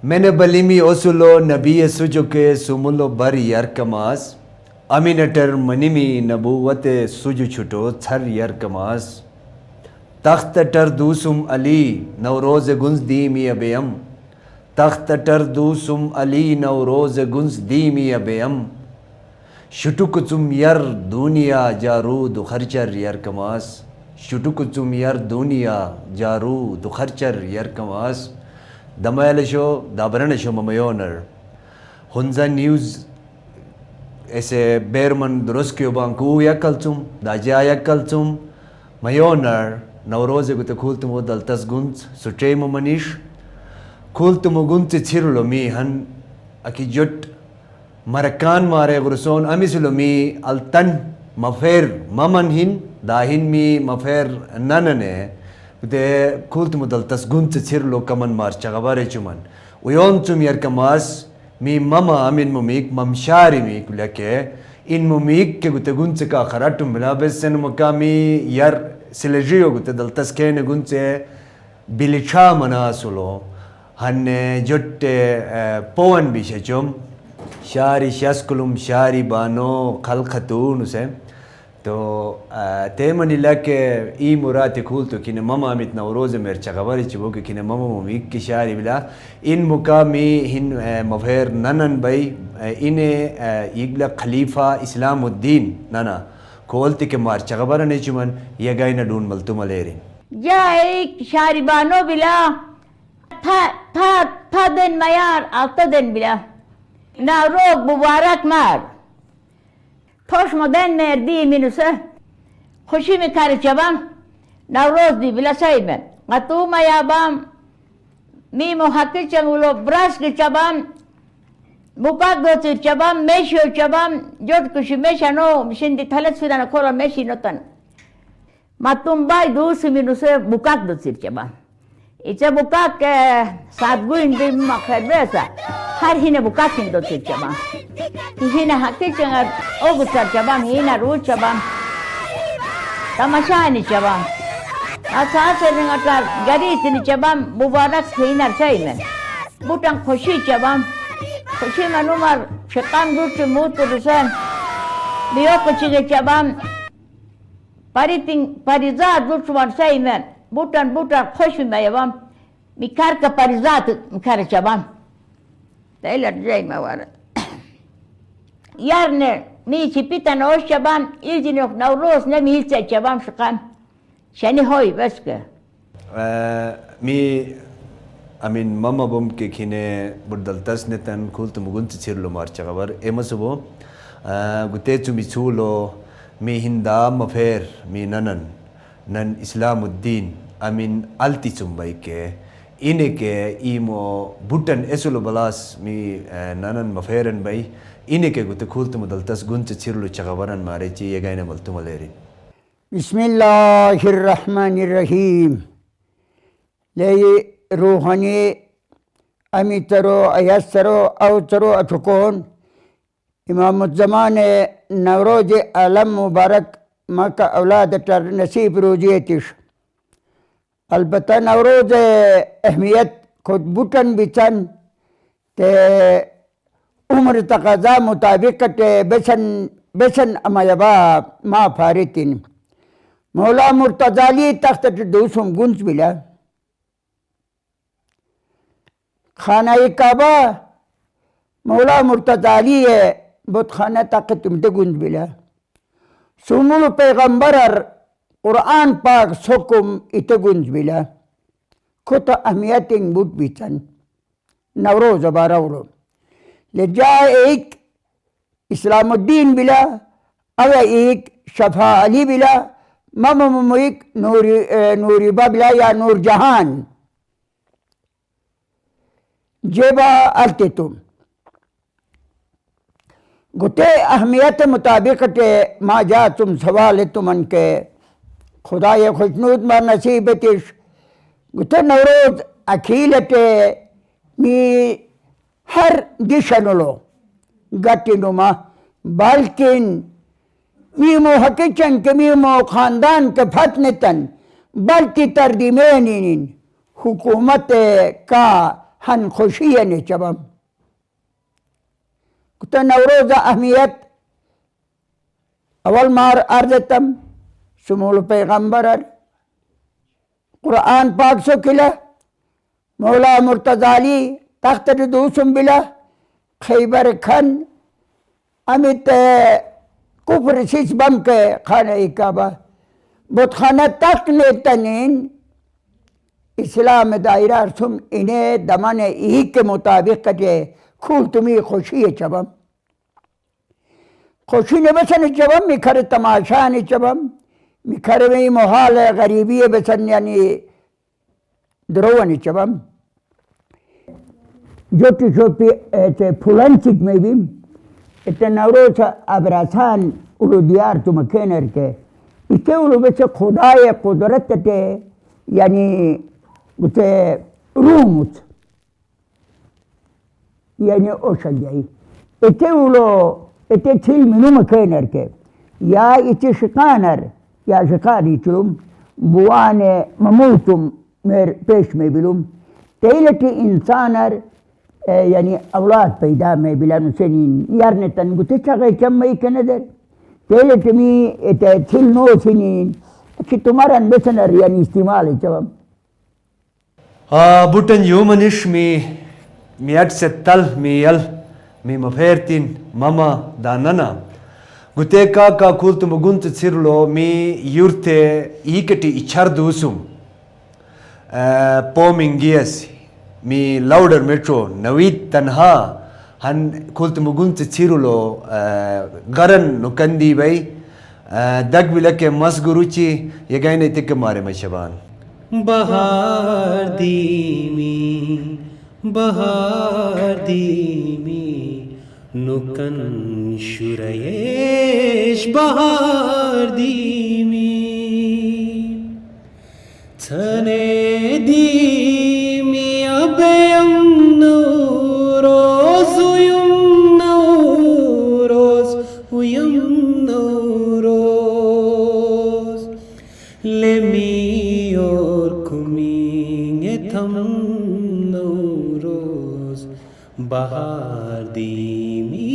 Mene balimi osulo nabiye sujuke sumulo bar yarkamas. Aminatar manimi nabuwate suju chuto thar yarkamas. Takhtatar dusum Ali Navroz gunz dimi abeyam. Takhtatar dusum Ali Navroz gunz dimi abeyam. Shutukutum yar dunia jaru du kharchar yarkamas. Shutukutum yar dunia jaru du kharchar yarkamas. Damayala show, Dabrana show Mamayoner. Hunza news ऐसे बेरमन दुरुस्त के बांकू या कल्चुम दाजा या कल्चुम Mayoner Navroze gute kultumo daltas gunt sutremo manish kultumo gunte chirulo mi han akijot marakan mare guruson amisulo mi altan mafer maman hin dahin mi mafer nanane gute kultumo daltas gunt chirulo kaman mar chagabare chuman uyon tum yer kamas mi mama amin mumik mamshari mi kulake in mumik ke gute gunce ka kharatum bina besen mukami yar Silejio gute daltas kene gunce bilicha manasulo hanne jotte powan bishachum shari shaskulum shari bano khalkhatun use to temanila ke I murati kultu kine mama mit Navroz mer chagabari chibo ke kine mama mumik ki shari bila in mukami hin mafher nanan bay ine igla khalifa Islamuddin nana कोलती के मार चगबर ने चुमन ये गाय न ढूंढ मलतु malariae या एक शारिबानो बिला था दिन मयार आता दिन बिला ना रोग मुबारक मार थोश मदन में दी मिनुसे खुशी में खारे चबाम ना रोज दी बिला सही में अतु मयाबाम मी मुहक्के चंगुलो ब्रश के चबाम Bupak dotu cabam, mesho cabam, jod kushi meshano, shindi thalet sudana kora meshi notan. Matumbai dusu minuse bukak dotu cabam. Icha bukak sadgu indi makharbesa. Har hine bukakin dotu cabam. Hine hakki changar ogutar cabam, hina ru cabam. Tamashani cabam. Asa rengatar garit ni cabam, mubarak hinar saymen. Butang khoshi cabam. खुशी मनुमर शकान दूर से मुँह तो दुसान बियो कुछ के चबाम परिज़ा दूर से वंशाई में बूटन खुश में यवाम मिकार का परिज़ा मिकार चबाम तेलर जाय मवार यार ने मी चिपिता नौश चबाम इल्जिनो नवरोज ने मी से चबाम शकान शनि होई बस के मी Amin mama bom ke kine burdaltas netan kultu mugun tsirlo marcha gabar emasubo gute chumi chulo mi hinda mafer mi nanan nan Islamuddin amin alti chumbai ke ine ke imo butan esulo balas mi nanan maferen bai ine ke gute kultu mudaltas gunche chirlo chagabaran mare chi ye gaine maltu maleri Bismillahirrahmanirrahim le روحاني أميترو أيسرو أوترو أتكون إمام الزمان نوروز ألم مبارك مكة أولاد تر نسيب روجيتش البته نوروز أهميت خود بوتن بيتن ت عمر تقاضا مطابق بسن أما يبا ما فارتين مولا مرتضالي تخت دوسهم گنج بلا खाना काबा मौला मुर्तज़ाली है बहुत खाना तक तुम ते गुंज बिला सुमुल पैगंबर कुरान पाक सुकुम इत गुंज बिला खुद अहमियत बुट बीचन नवरोज बारवरो ले जा एक इस्लामुद्दीन बिला अब एक शफा अली बिला मम एक नूरी बबला या नूर जहान जेबा अलते तुम गुते अहमियत मुताबिक टे माँ जा तुम सवाल तुमन के खुदा ये खुशनूद मां नसीब तिश गुते नवरोज अखील टे मी हर दिशनुलो गटिनुमा बल्किन मी मो हकीचन के मी मो खानदान के फतनतन बल्कि तरदीमेनिन हुकूमत का हन खुशी ने चबम कुत नवरोज अहमियत अवल मार अर्जतम सुमूल पैगंबर कुरान पाक सो किला मौला मुर्तजाली तख्त दूसम बिला खैबर खन अमित कुफर सिस बम के खाना काबा बुतखाना तख्त ने तनीन इस्लाम दायरा सुम इन्हें दमन ई के मुताबिक कटे खूब तुम्हें खुशी है चबम खुशी ने बसन चबम मिखर तमाशा ने चबम मिखर में मोहाल गरीबी है बसन यानी द्रोह चबम जोटी छोटी ऐसे फुलंसिक में भी इतने नवरोज अबरासान उलो दियार तुम खेनर के इसे उलो बच्चे खुदाए कुदरत ते यानी उसे रूमुत यानी ओशन जाई इते उलो इते थिल मिनु मखेनर के या इते शिकानर या शिकारी चुम बुआने ममूतुम मेर पेश में बिलुम तेलटी इंसानर यानी औलाद पैदा में बिला नुसेनी यार ने तन गुते चगे चम में के नजर तेलटी मी इते थिल नो सिनी कि तुम्हारा बेसनर यानी इस्तेमाल है चम बुटन यूमनिश मी अटसेतल मी यल मी मफेरतिन मामा दानना गुतेका का कुलत मुगुंत सिरलो मी युरते ईकटी इच्छार दूसुम पोमिंगियस मी लाउडर मेट्रो नवीत तन्हा हन कुलत मुगुंत सिरलो गरन नुकंदी भाई दग बिलके मसगुरुची ये गायने तिक मारे मशबान बहार दीमी नुकन शुरयेश बहार दीमी थने दीमी अबयम नौरोज उयम नौरोज लेमी और कुमिंगे थम नौरोज बहार दीमी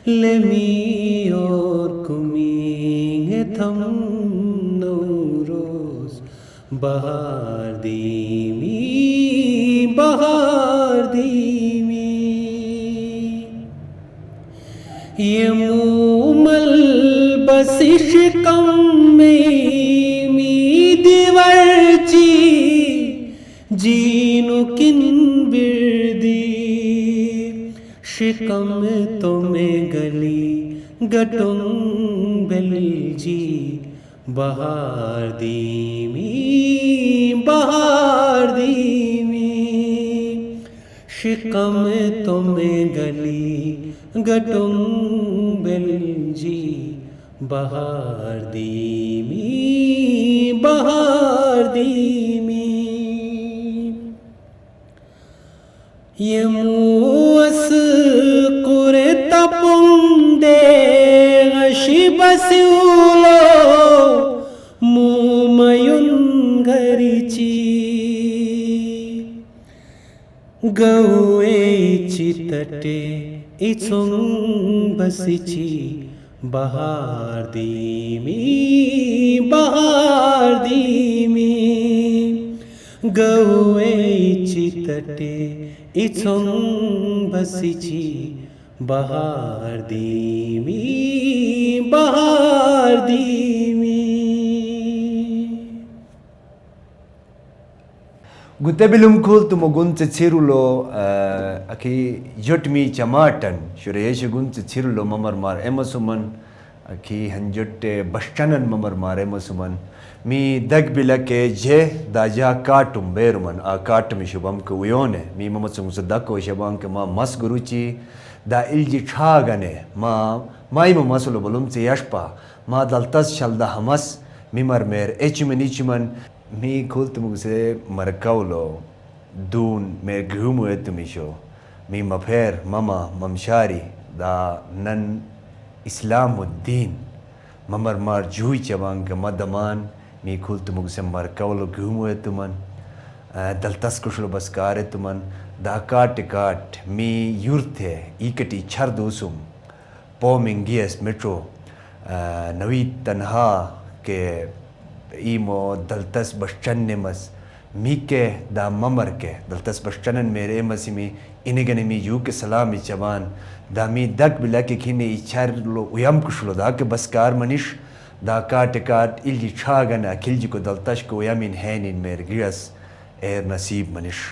लेमी और कुमिंगे थम नौरोज बहार दीमी ये मूमल बसिश कम में मी दिवर्ची जीनु किन बिरदी शिकम तुम्हें गली गटुम बेलजी बहार दीमी शिकम तुम्हें गली गटुम बेलजी बहार दीमी ये मुअस कुरे तपुंदे गशी बसिउलो मुमयुन गरिची गौए चितटे इचुंग बसिची बहार दीमी गौए चितटे इचुंग बसिची बहार दीमी गुते बिलुम कुल तुम गुंच चिरुलो अकी जुटमी चमाटन शुरेश गुंच चिरुलो ममर मार एमसुमन अकी हंजुटे बश्चनन ममर मार एमसुमन मी दग बिलके जे दाजा काटुम बेरुमन आ काटमी शुभम को उयोने मी ममसुम सदको शबांक मा मस गुरुची दा इल्जी छागने माई मसलो बलुम से यशपा मा दलतस शलदा हमस मिमर मेर एचमन मी कुल तुमसे मरकाउलो दून मेर घुमु तुमिशो मी मफेर ममा ममशारी दा नन इस्लामुद्दीन ममर मार जुई चवांग मदमान मी खुल तुमुग से मरकवलो घूमो तुमन दलतस कुशलो बसकार तुमन दाका टिकाट मी यूर्थे इकटी छर दोसुम पोमिंगियस मेट्रो नवी तनहा के ईमो दलतस बश्चन्नेमस मी के दा ममर के दलतस बश्चनन मेरे मसी में इनेगने मी यू के सलामी जवान दा मी दक बिला के खिने इच्छार लो उयम कुशलो दा के बसकार मनिश दा काट इल्जी छागना खिल्जी को दलतश को उयमिन हैनिन मेर गिरस एर नसीब मनिश